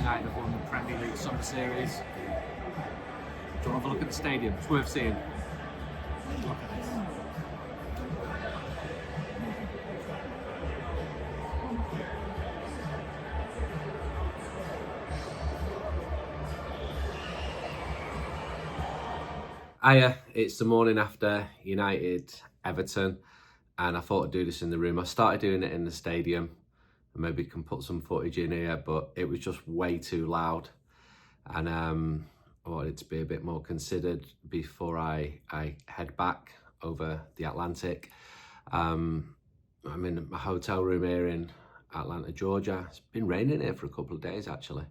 United have won the Premier League Summer Series. Do you want to have a look at the stadium? It's worth seeing. Look at this. Hiya, it's the morning after United Everton, and I thought I'd do this in the room. I started doing it in the stadium, and maybe can put some footage in here, but it was just way too loud, and I wanted it to be a bit more considered before I head back over the Atlantic. I'm in my hotel room here in Atlanta, Georgia. It's been raining here for a couple of days actually,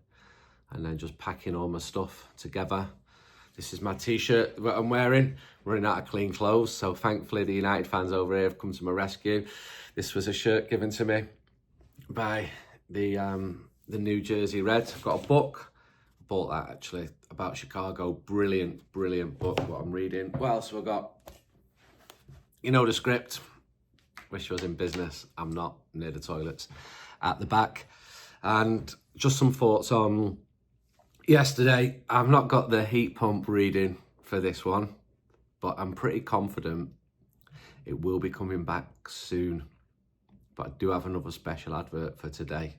and then just packing all my stuff together. This is my t-shirt that I'm wearing. Running out of clean clothes, so thankfully the United fans over here have come to my rescue. This was a shirt given to me by the New Jersey Reds. I've got a book. I bought that actually, about Chicago. Brilliant book, what I'm reading. What else have I got? You know the script. Wish I was in business. I'm not, near the toilets at the back. And just some thoughts on yesterday. I've not got the heat pump reading for this one, but I'm pretty confident it will be coming back soon. But I do have another special advert for today.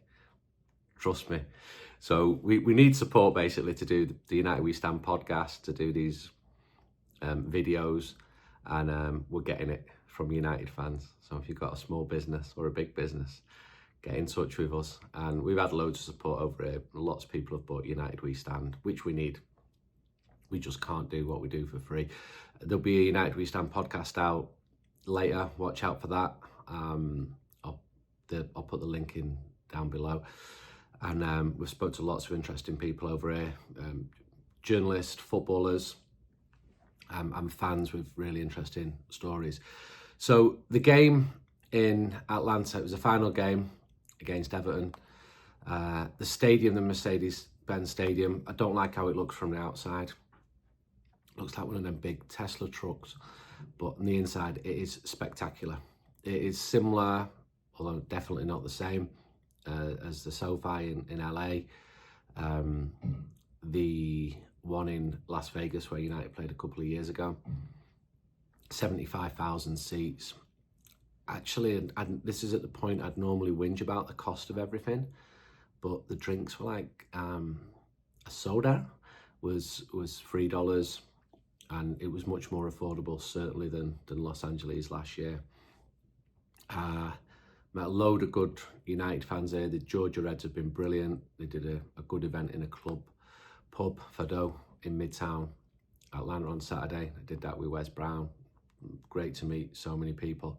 Trust me. So we need support basically to do the United We Stand podcast, to do these videos, and we're getting it from United fans. So if you've got a small business or a big business, get in touch with us. And we've had loads of support over here. Lots of people have bought United We Stand, which we need. We just can't do what we do for free. There'll be a United We Stand podcast out later. Watch out for that. I'll put the link in down below. And we've spoken to lots of interesting people over here. Journalists, footballers, and fans with really interesting stories. So the game in Atlanta, it was a final game against Everton. The stadium, the Mercedes-Benz Stadium, I don't like how it looks from the outside. Looks like one of them big Tesla trucks, but on the inside it is spectacular. It is similar, although definitely not the same, as the SoFi in LA. The one in Las Vegas where United played a couple of years ago. 75,000 seats. Actually, this is at the point I'd normally whinge about the cost of everything, but the drinks were like, a soda was $3, and it was much more affordable certainly than Los Angeles last year. Met a load of good United fans here. The Georgia Reds have been brilliant. They did a good event in a pub, Fado, in Midtown Atlanta on Saturday. I did that with Wes Brown. Great to meet so many people.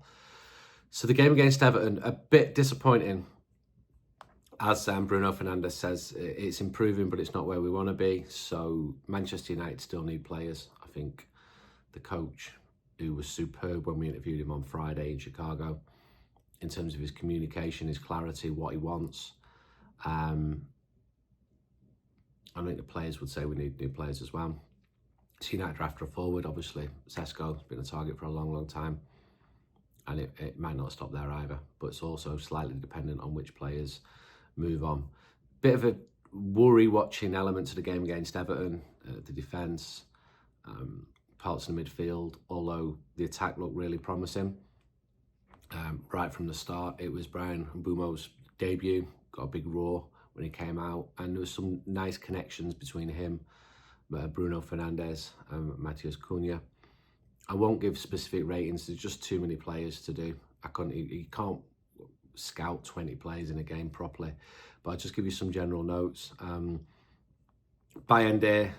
So the game against Everton, a bit disappointing. As Bruno Fernandes says, it's improving, but it's not where we want to be. So Manchester United still need players. I think the coach, who was superb when we interviewed him on Friday in Chicago, in terms of his communication, his clarity, what he wants. I think the players would say we need new players as well. So United are after a forward, obviously. Šeško has been a target for a long time. And it might not stop there either, but it's also slightly dependent on which players move on. Bit of a worry watching element to the game against Everton, the defence, parts of the midfield, although the attack looked really promising. Right from the start, it was Mbeumo's debut, got a big roar when he came out, and there was some nice connections between him, Bruno Fernandes and Matheus Cunha. I won't give specific ratings, there's just too many players to do. You can't scout 20 players in a game properly, but I'll just give you some general notes. Bayende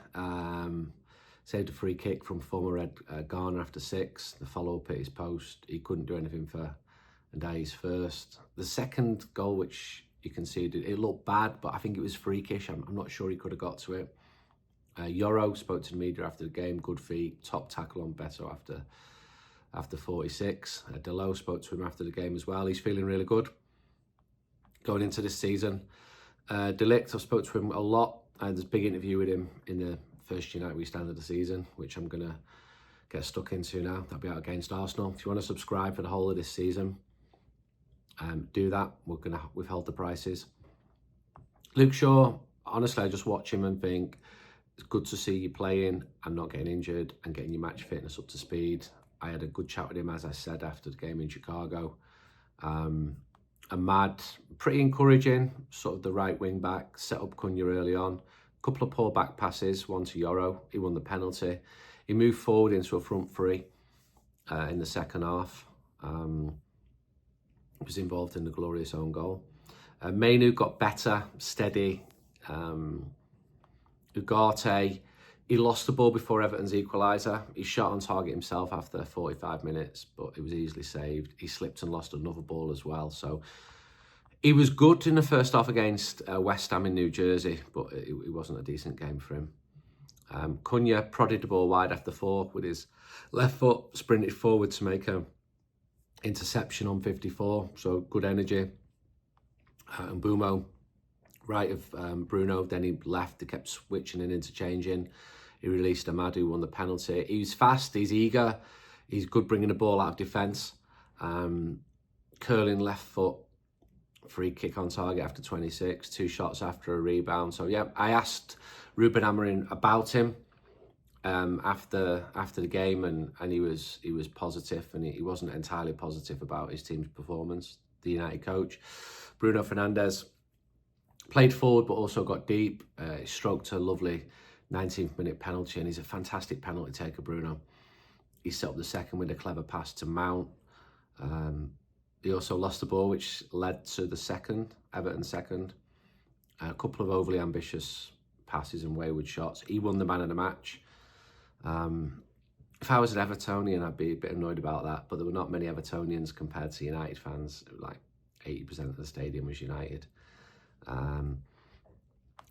saved a free kick from former Red Garner after 6. The follow-up at his post, he couldn't do anything for Ndai's first. The second goal, which you can see, it looked bad, but I think it was freakish. I'm not sure he could have got to it. Yoro spoke to the media after the game, good feet, top tackle on Beto after 46. Delo spoke to him after the game as well. He's feeling really good going into this season. De Ligt, I've spoke to him a lot. There's a big interview with him in the first United We Stand of the season, which I'm going to get stuck into now. That'll be out against Arsenal. If you want to subscribe for the whole of this season, do that. We've held the prices. Luke Shaw, honestly, I just watch him and think, it's good to see you playing and not getting injured and getting your match fitness up to speed. I had a good chat with him, as I said, after the game in Chicago. Ahmad, pretty encouraging, sort of the right wing back, set up Cunha early on. A couple of poor back passes, one to Yoro. He won the penalty. He moved forward into a front three in the second half. Was involved in the glorious own goal. Mainu got better, steady. Ugarte, he lost the ball before Everton's equaliser. He shot on target himself after 45 minutes, but it was easily saved. He slipped and lost another ball as well. So he was good in the first half against West Ham in New Jersey, but it wasn't a decent game for him. Cunha prodded the ball wide after 4 with his left foot, sprinted forward to make a interception on 54, so good energy. Mbeumo, right of Bruno, then he left, they kept switching and interchanging. He released Ahmad, who won the penalty. He's fast, he's eager, he's good bringing the ball out of defence. Curling left foot, free kick on target after 26, 2 shots after a rebound. So yeah, I asked Ruben Amorim about him after the game, and he was positive, and he wasn't entirely positive about his team's performance. The United coach, Bruno Fernandes, played forward but also got deep. He stroked a lovely 19th minute penalty, and he's a fantastic penalty taker, Bruno. He set up the second with a clever pass to Mount. He also lost the ball, which led to the second, Everton second. A couple of overly ambitious passes and wayward shots. He won the man of the match. If I was an Evertonian, I'd be a bit annoyed about that, but there were not many Evertonians compared to United fans. Like 80% of the stadium was United.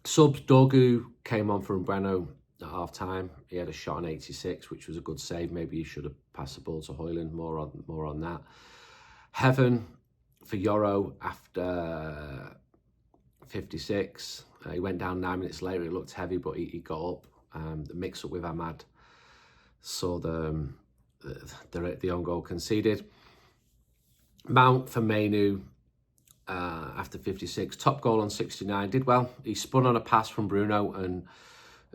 Subs, Dorgu came on for Mbeumo at half time. He had a shot on 86, which was a good save. Maybe he should have passed the ball to Højlund. More on that. Heaven for Yoro after 56. He went down 9 minutes later. It looked heavy, but he got up. The mix-up with Ahmad saw the own goal conceded. Mount for Mainu after 56. Top goal on 69. Did well. He spun on a pass from Bruno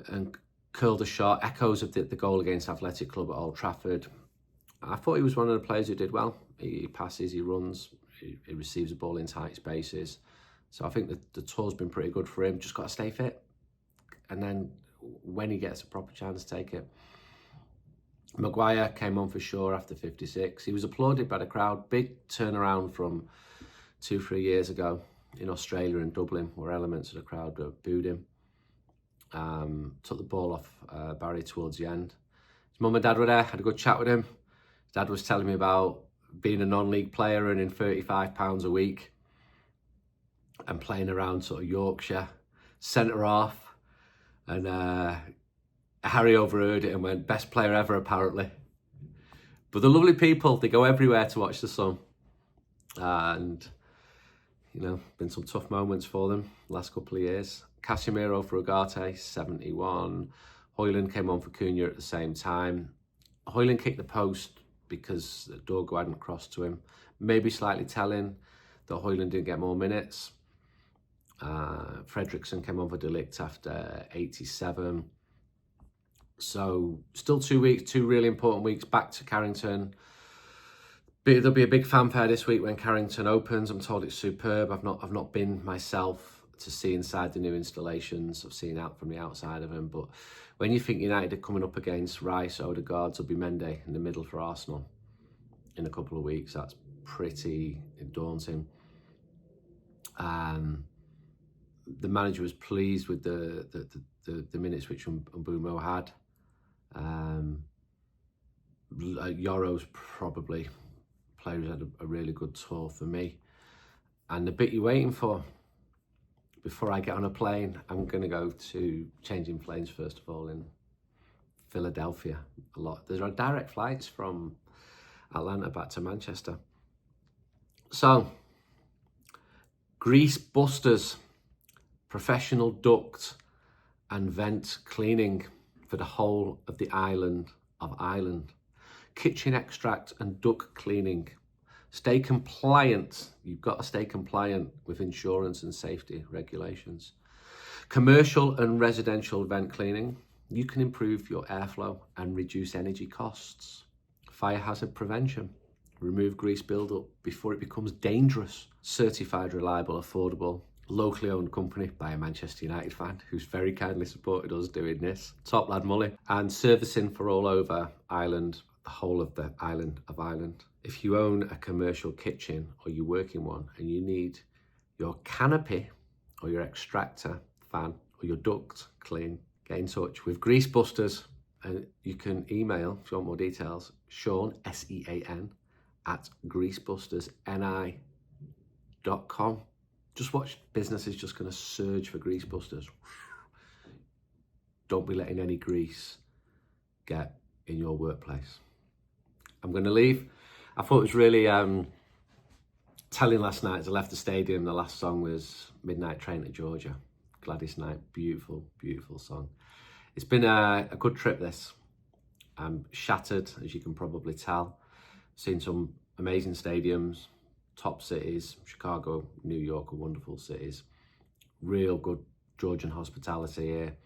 and curled a shot. Echoes of the goal against Athletic Club at Old Trafford. I thought he was one of the players who did well. He passes, he runs, he receives the ball in tight spaces. So I think the tour's been pretty good for him. Just got to stay fit. And then when he gets a proper chance, take it. Maguire came on for sure after 56. He was applauded by the crowd. Big turnaround from 2-3 years ago in Australia and Dublin, where elements of the crowd booed him. Took the ball off Barry towards the end. His mum and dad were there, had a good chat with him. His dad was telling me about being a non-league player earning £35 a week and playing around sort of Yorkshire, centre half. And Harry overheard it and went, best player ever apparently. But the lovely people, they go everywhere to watch the Sun. And, you know, been some tough moments for them last couple of years. Casemiro for Ugarte, 71. Højlund came on for Cunha at the same time. Højlund kicked the post because Dorgu hadn't crossed to him. Maybe slightly telling that Højlund didn't get more minutes. Fredrickson came on for De Ligt after 87. So still 2 weeks, 2 really important weeks back to Carrington. There'll be a big fanfare this week when Carrington opens. I'm told it's superb. I've not been myself to see inside the new installations. I've seen out from the outside of them. But when you think United are coming up against Rice, Odegaard, Zubimendi in the middle for Arsenal in a couple of weeks, that's pretty daunting. The manager was pleased with the minutes which Mbeumo had. Yoro's probably player who's had a really good tour for me. And the bit you're waiting for, before I get on a plane, I'm going to go to changing planes first of all in Philadelphia. There are direct flights from Atlanta back to Manchester. So, grease busters, professional duct and vent cleaning for the whole of the island of Ireland. Kitchen extract and duct cleaning. Stay compliant. You've got to stay compliant with insurance and safety regulations. Commercial and residential vent cleaning. You can improve your airflow and reduce energy costs. Fire hazard prevention. Remove grease buildup before it becomes dangerous. Certified, reliable, affordable, locally owned company by a Manchester United fan who's very kindly supported us doing this. Top lad Mully. And servicing for all over Ireland, the whole of the island of Ireland. If you own a commercial kitchen or you work in one and you need your canopy or your extractor fan or your duct clean, get in touch with Grease Busters, and you can email, if you want more details, Sean, SEAN, at greasebustersni.com. Just watch, business is just going to surge for Grease Busters. Don't be letting any grease get in your workplace. I'm going to leave. I thought it was really telling last night as I left the stadium. The last song was Midnight Train to Georgia. Gladys Knight, beautiful, beautiful song. It's been a good trip this. I'm shattered, as you can probably tell. Seen some amazing stadiums, top cities. Chicago, New York are wonderful cities. Real good Georgian hospitality here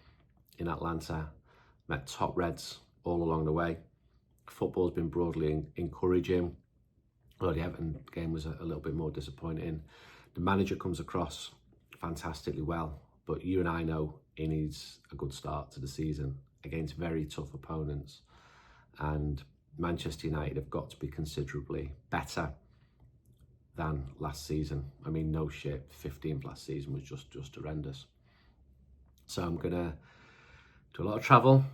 in Atlanta. Met top Reds all along the way. Football's been broadly encouraging. Although the Everton game was a little bit more disappointing. The manager comes across fantastically well, but you and I know he needs a good start to the season against very tough opponents. And Manchester United have got to be considerably better than last season. I mean, no shit, 15th last season was just horrendous. So I'm gonna do a lot of travel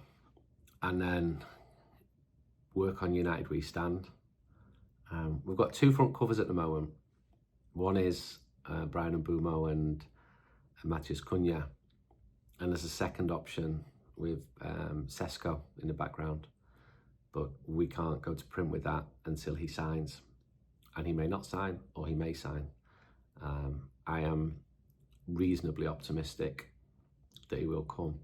and then work on United We Stand. We've got two front covers at the moment. One is Brian Mbeumo and Matheus Cunha. And there's a second option with Šeško in the background. But we can't go to print with that until he signs. And he may not sign, or he may sign. I am reasonably optimistic that he will come,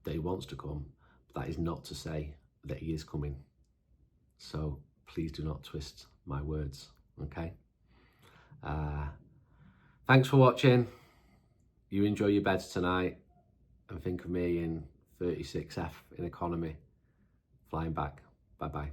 that he wants to come. But that is not to say that he is coming. So please do not twist my words, okay? Thanks for watching. You enjoy your beds tonight and think of me in 36F in economy. Flying back. Bye-bye.